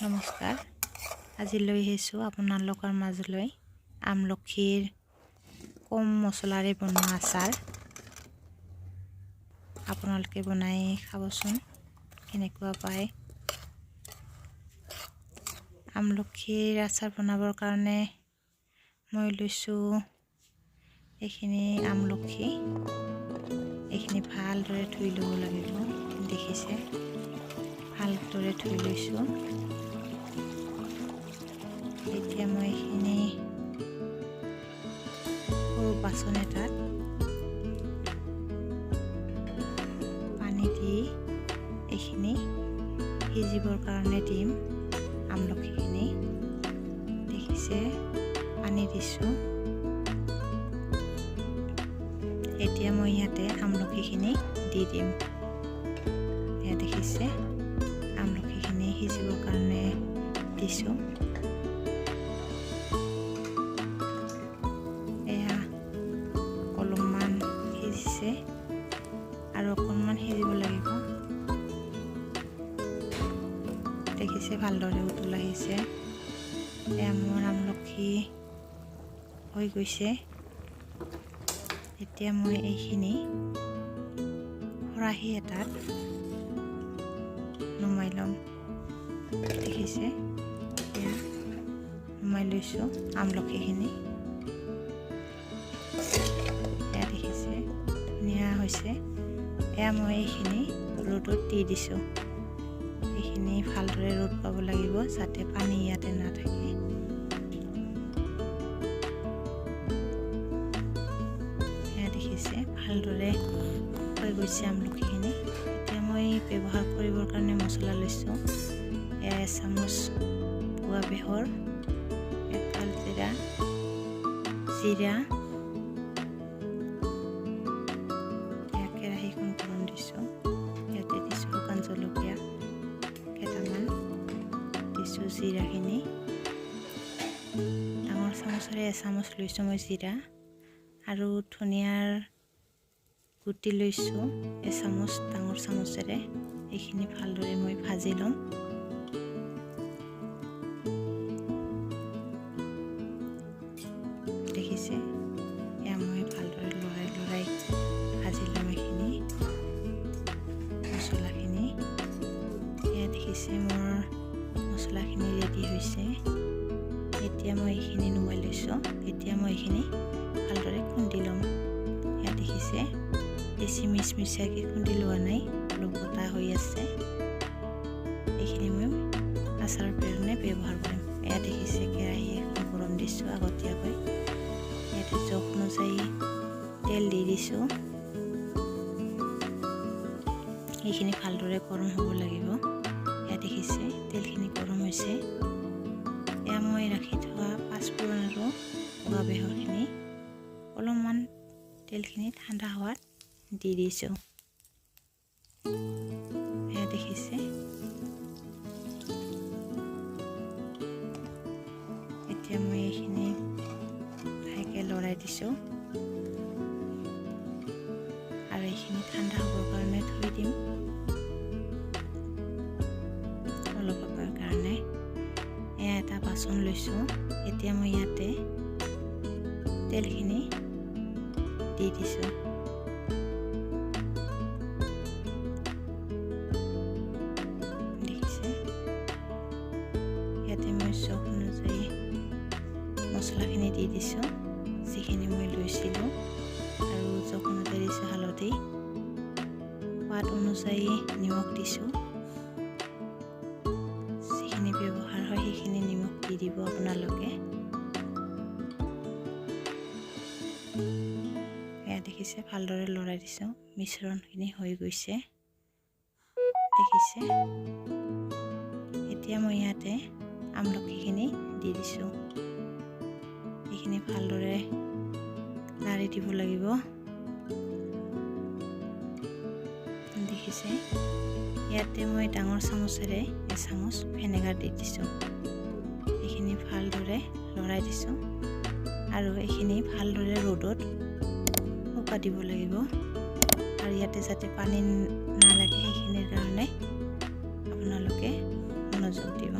নমস্কাৰ। আজি লৈ আহিছোঁ আপোনালোকৰ মাজলৈ আমলখিৰ কম মছলাৰে বনোৱা আচাৰ। আপোনালোকে বনাই খাবচোন কেনেকুৱা পায়। আমলখিৰ আচাৰ বনাবৰ কাৰণে মই লৈছোঁ এইখিনি আমলখি। এইখিনি ভালদৰে ধুই ল'ব লাগিব। দেখিছে ভালদৰে ধুই লৈছোঁ। এতিয়া মই এইখিনি সৰু বাচন এটাত পানী দি এইখিনি সিজিবৰ কাৰণে দিম। আমলখিখিনি দেখিছে পানী দিছোঁ। এতিয়া মই ইয়াতে আমলখিখিনি দি দিম। এয়া দেখিছে আমলখিখিনি সিজিবৰ কাৰণে দিছোঁ। এয়া অলপমান সিজিছে আৰু অকণমান সিজিব লাগিব। দেখিছে ভালদৰে উতল আহিছে। এয়া মোৰ আমলখি হৈ গৈছে। এতিয়া মই এইখিনি খৰাহি এটাত নুমাই ল'ম। দেখিছে এয়া নুমাই লৈছোঁ আমলখিখিনি। এয়া দেখিছে ধুনীয়া হৈছে। এয়া মই এইখিনি ৰ'দত দি দিছোঁ। এইখিনি ভালদৰে ৰ'দ পাব লাগিব যাতে পানী ইয়াতে নাথাকে। এয়া দেখিছে ভালদৰে হৈ গৈছে আমলখিখিনি। এতিয়া মই ব্যৱহাৰ কৰিবৰ কাৰণে মছলা লৈছোঁ। এয়া এচামুচ পোৱা বেহৰ, কালজিৰা, জিৰা। এয়া কেৰাহীখন গৰম দিছোঁ। ইয়াতে দিছোঁ শুকান জলকীয়া কেইটামান, দিছোঁ জিৰাখিনি। ডাঙৰ চামুচেৰে এচামুচ লৈছোঁ মই জিৰা, আৰু ধনিয়াৰ গুটি লৈছোঁ এচামুচ ডাঙৰ চামুচেৰে। এইখিনি ভালদৰে মই ভাজি ল'ম। দেখিছে এয়া মই ভালদৰে লৰাই ভাজি ল'ম এইখিনি মছলাখিনি। এয়া দেখিছে মোৰ মছলাখিনি ৰেডি হৈছে। এতিয়া মই এইখিনি নুমাই লৈছোঁ। এতিয়া মই এইখিনি ভালদৰে খুন্দি ল'ম। এয়া দেখিছে বেছি মিচমিচাকৈ খুন্দি লোৱা নাই, অলপ বটা হৈ আছে। এইখিনি মই আচাৰৰ কাৰণে ব্যৱহাৰ কৰিম। এয়া দেখিছে কেৰাহী এখন গৰম দিছোঁ আগতীয়াকৈ। ইয়াতে জোখ অনুযায়ী তেল দি দিছোঁ। এইখিনি ভালদৰে গৰম হ'ব লাগিব। এয়া দেখিছে তেলখিনি গৰম হৈছে। এয়া মই ৰাখি থোৱা পাঁচফোৰণ আৰু বগা বেহৰখিনি অলপমান তেলখিনি ঠাণ্ডা হোৱাত দি দিছোঁ। এয়া দেখিছে এতিয়া মই এইখিনি লাহেকৈ লৰাই দিছোঁ আৰু এইখিনি ঠাণ্ডা হ'বৰ কাৰণে থৈ দিম অলপ সময়ৰ কাৰণে। এয়া এটা বাচন লৈছোঁ। এতিয়া মই ইয়াতে তেলখিনি দি দিছোঁ। দেখিছে ইয়াতে মই জোখ অনুযায়ী মছলাখিনি দি দিছোঁ যিখিনি মই লৈছিলোঁ, আৰু জোখ অনুযায়ী দিছোঁ হালধি, সোৱাদ অনুযায়ী নিমখ দিছোঁ। যিখিনি ব্যৱহাৰ হয় সেইখিনি নিমখ দি দিব আপোনালোকে। এয়া দেখিছে ভালদৰে লৰাই দিছোঁ। মিশ্ৰণখিনি হৈ গৈছে দেখিছে। এতিয়া মই ইয়াতে আমলখিখিনি দি দিছোঁ। এইখিনি ভালদৰে লাৰি দিব লাগিব। দেখিছে ইয়াতে মই ডাঙৰ চামুচেৰে এচামুচ ভিনেগাৰ দি দিছোঁ। এইখিনি ভালদৰে লৰাই দিছোঁ আৰু এইখিনি ভালদৰে ৰ'দত শুকাই দিব লাগিব। আৰু ইয়াতে যাতে পানী নালাগে সেইখিনিৰ কাৰণে আপোনালোকে মনোযোগ দিব।